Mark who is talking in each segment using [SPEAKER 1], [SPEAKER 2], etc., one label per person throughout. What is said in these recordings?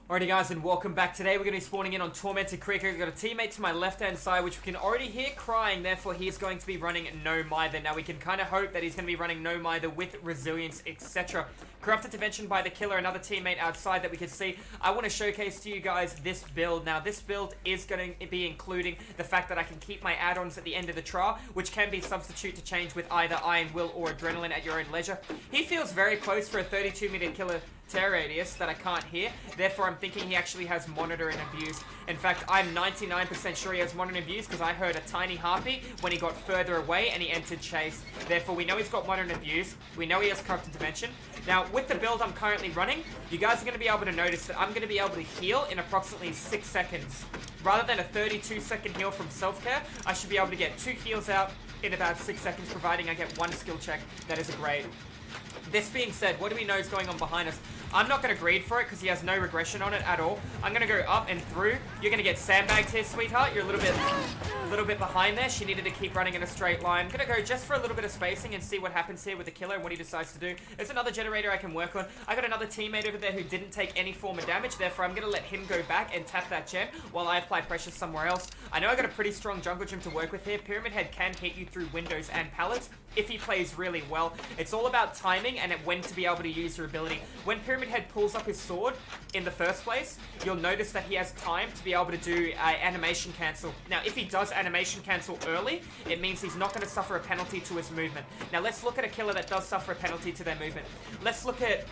[SPEAKER 1] Alrighty guys, and welcome back. Today we're going to be spawning in on Tormented Creek. We've got a teammate to my left hand side, which we can already hear crying, therefore he is going to be running No Mither. Now we can kind of hope that he's going to be running No Mither with Resilience, etc. Corrupted Intervention by the killer, another teammate outside that we can see. I want to showcase to you guys this build. Now this build is going to be including the fact that I can keep my add-ons at the end of the trial, which can be substitute to change with either Iron Will or Adrenaline at your own leisure. He feels very close for a 32-meter killer tear radius that I can't hear, therefore I'm thinking he actually has Monitor and Abuse. In fact, I'm 99% sure he has Monitor and Abuse because I heard a tiny heartbeat when he got further away and he entered Chase. Therefore, we know he's got Monitor and Abuse, we know he has Corrupt Intervention. Now, with the build I'm currently running, you guys are going to be able to notice that I'm going to be able to heal in approximately 6 seconds. Rather than a 32-second heal from self-care, I should be able to get 2 heals out in about 6 seconds, providing I get 1 skill check that is a grade. This being said, what do we know is going on behind us? I'm not going to greed for it because he has no regression on it at all. I'm going to go up and through. You're going to get sandbagged here, sweetheart. You're a little bit behind there. She needed to keep running in a straight line. I'm going to go just for a little bit of spacing and see what happens here with the killer and what he decides to do. There's another generator I can work on. I got another teammate over there who didn't take any form of damage. Therefore, I'm going to let him go back and tap that gen while I apply pressure somewhere else. I know I got a pretty strong jungle gym to work with here. Pyramid Head can hit you through windows and pallets if he plays really well. It's all about timing and when to be able to use your ability. When Pyramid Head pulls up his sword in the first place, you'll notice that he has time to be able to do animation cancel. Now, if he does animation cancel early, it means he's not going to suffer a penalty to his movement. Now, let's look at a killer that does suffer a penalty to their movement. Let's look at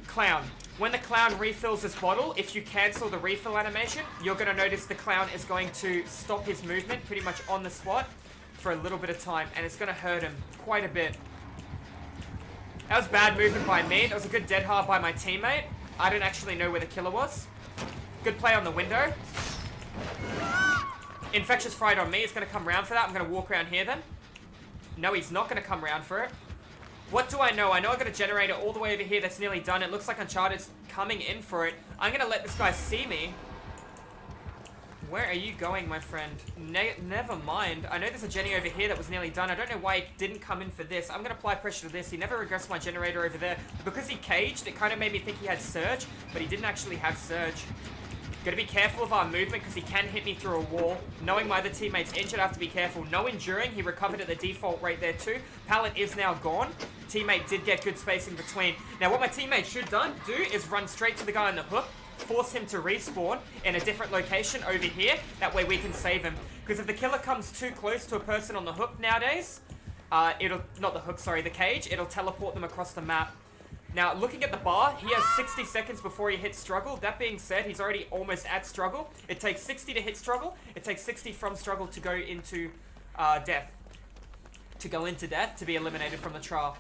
[SPEAKER 1] Clown. When the Clown refills his bottle, if you cancel the refill animation, you're going to notice the Clown is going to stop his movement pretty much on the spot for a little bit of time, and it's going to hurt him quite a bit. That was bad movement by me. That was a good dead hard by my teammate. I don't actually know where the killer was. Good play on the window. Infectious Fright on me. It's going to come round for that. I'm going to walk around here then. No, he's not going to come round for it. What do I know? I know I've got a generator all the way over here that's nearly done. It looks like Uncharted's coming in for it. I'm going to let this guy see me. Where are you going, my friend? Never mind. I know there's a Jenny over here that was nearly done. I don't know why he didn't come in for this. I'm going to apply pressure to this. He never regressed my generator over there. Because he caged, it kind of made me think he had Surge, but he didn't actually have Surge. Gotta be careful of our movement because he can hit me through a wall. Knowing my other teammate's injured, I have to be careful. No enduring. He recovered at the default rate there too. Pallet is now gone. Teammate did get good spacing between. Now, what my teammate should do is run straight to the guy on the hook, force him to respawn in a different location over here. That way we can save him. Because if the killer comes too close to a person on the hook nowadays, the cage, it'll teleport them across the map. Now, looking at the bar, he has 60 seconds before he hits struggle. That being said, he's already almost at struggle. It takes 60 to hit struggle. It takes 60 from struggle to go into death. To be eliminated from the trial.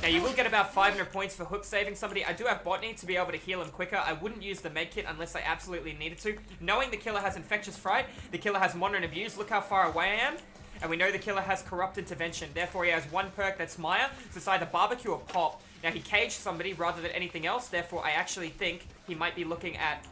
[SPEAKER 1] Now, you will get about 500 points for hook saving somebody. I do have botany to be able to heal him quicker. I wouldn't use the medkit unless I absolutely needed to. Knowing the killer has Infectious Fright, the killer has Monitor and Abuse. Look how far away I am. And we know the killer has Corrupt Intervention. Therefore, he has one perk that's Maya. So it's either Barbecue or Pop. Now, he caged somebody rather than anything else. Therefore, I actually think he might be looking at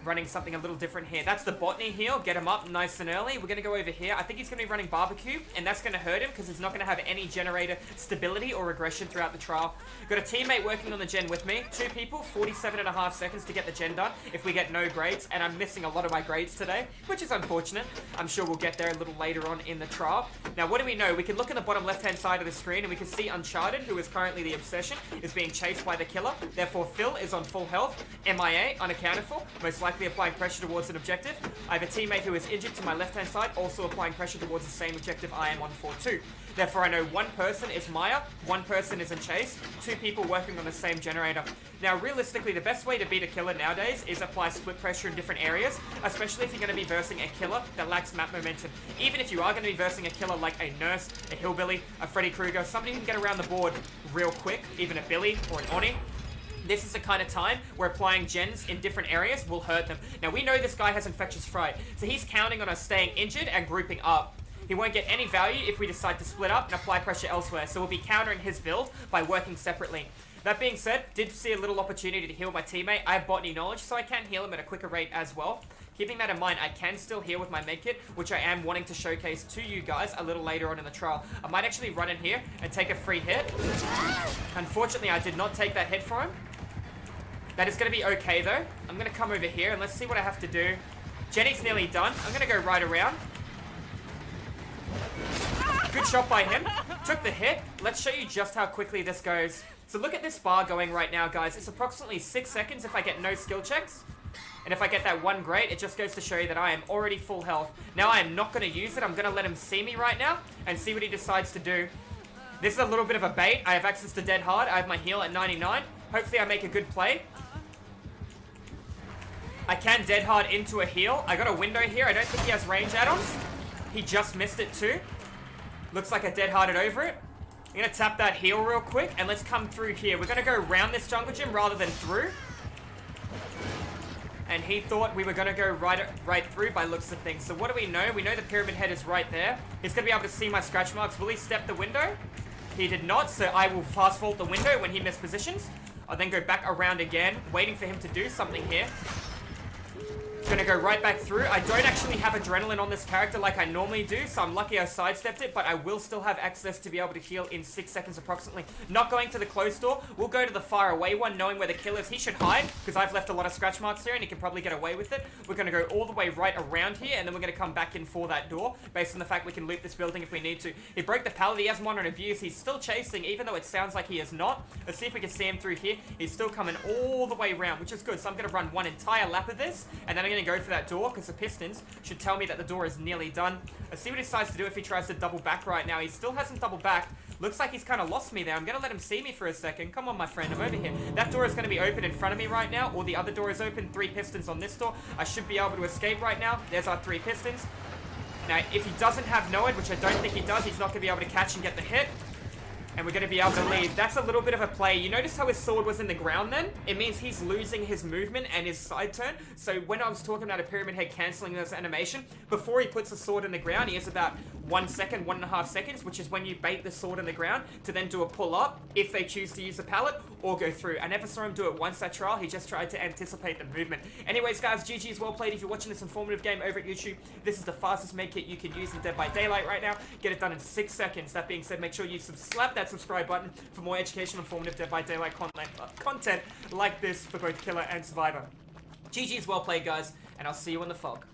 [SPEAKER 1] running something a little different here. That's the botany heal. Get him up nice and early. We're going to go over here. I think he's going to be running Barbecue, and that's going to hurt him because he's not going to have any generator stability or regression throughout the trial. Got a teammate working on the gen with me. 2 people, 47.5 seconds to get the gen done if we get no grades, and I'm missing a lot of my grades today, which is unfortunate. I'm sure we'll get there a little later on in the trial. Now, what do we know? We can look in the bottom left-hand side of the screen, and we can see Uncharted, who is currently the Obsession, is being chased by the killer. Therefore, Phil is on full health. MIA, unaccounted for, most likely applying pressure towards an objective. I have a teammate who is injured to my left-hand side, also applying pressure towards the same objective. I am on 4-2. Therefore, I know one person is Maya, one person is in Chase, 2 people working on the same generator. Now, realistically, the best way to beat a killer nowadays is apply split pressure in different areas, especially if you're going to be versing a killer that lacks map momentum. Even if you are going to be versing a killer like a Nurse, a Hillbilly, a Freddy Krueger, somebody who can get around the board real quick, even a Billy or an Oni. This is the kind of time where applying gens in different areas will hurt them. Now, we know this guy has Infectious Fright, so he's counting on us staying injured and grouping up. He won't get any value if we decide to split up and apply pressure elsewhere, so we'll be countering his build by working separately. That being said, did see a little opportunity to heal my teammate. I have botany knowledge, so I can heal him at a quicker rate as well. Keeping that in mind, I can still heal with my medkit, which I am wanting to showcase to you guys a little later on in the trial. I might actually run in here and take a free hit. Unfortunately, I did not take that hit for him. That is going to be okay, though. I'm going to come over here, and let's see what I have to do. Jenny's nearly done. I'm going to go right around. Good shot by him. Took the hit. Let's show you just how quickly this goes. So look at this bar going right now, guys. It's approximately 6 seconds if I get no skill checks. And if I get that one great, it just goes to show you that I am already full health. Now I am not going to use it. I'm going to let him see me right now and see what he decides to do. This is a little bit of a bait. I have access to dead hard. I have my heal at 99. Hopefully I make a good play. I can dead hard into a heal. I got a window here. I don't think he has range add-ons. He just missed it too. Looks like I dead harded over it. I'm going to tap that heal real quick and let's come through here. We're going to go around this jungle gym rather than through. And he thought we were going to go right through by looks of things. So what do we know? We know the pyramid head is right there. He's going to be able to see my scratch marks. Will he step the window? He did not, so I will fast forward the window when he mispositions. I'll then go back around again, waiting for him to do something here. Gonna go right back through. I don't actually have adrenaline on this character like I normally do, so I'm lucky I sidestepped it, but I will still have access to be able to heal in 6 seconds approximately. Not going to the closed door. We'll go to the far away one, knowing where the kill is. He should hide, because I've left a lot of scratch marks here, and he can probably get away with it. We're gonna go all the way right around here, and then we're gonna come back in for that door, based on the fact we can loot this building if we need to. He broke the pallet. He has him on abuse. He's still chasing, even though it sounds like he is not. Let's see if we can see him through here. He's still coming all the way around, which is good. So I'm gonna run one entire lap of this, and then I'm gonna go for that door, because the pistons should tell me that the door is nearly done. Let's see what he decides to do if he tries to double back right now. He still hasn't double backed. Looks like he's kind of lost me there. I'm going to let him see me for a second. Come on, my friend. I'm over here. That door is going to be open in front of me right now, or the other door is open. 3 pistons on this door. I should be able to escape right now. There's our 3 pistons. Now, if he doesn't have Noed, which I don't think he does, he's not going to be able to catch and get the hit. And we're going to be able to leave. That's a little bit of a play. You notice how his sword was in the ground then? It means he's losing his movement and his side turn. So when I was talking about a pyramid head cancelling this animation, before he puts the sword in the ground, he has about 1 second, 1.5 seconds, which is when you bait the sword in the ground to then do a pull up if they choose to use a pallet or go through. I never saw him do it once that trial. He just tried to anticipate the movement. Anyways, guys, GG's well played. If you're watching this informative game over at YouTube, this is the fastest medkit you can use in Dead by Daylight right now. Get it done in 6 seconds. That being said, make sure you slap that subscribe button for more educational, informative Dead by Daylight content like this for both Killer and Survivor. GG's well played, guys, and I'll see you in the fog.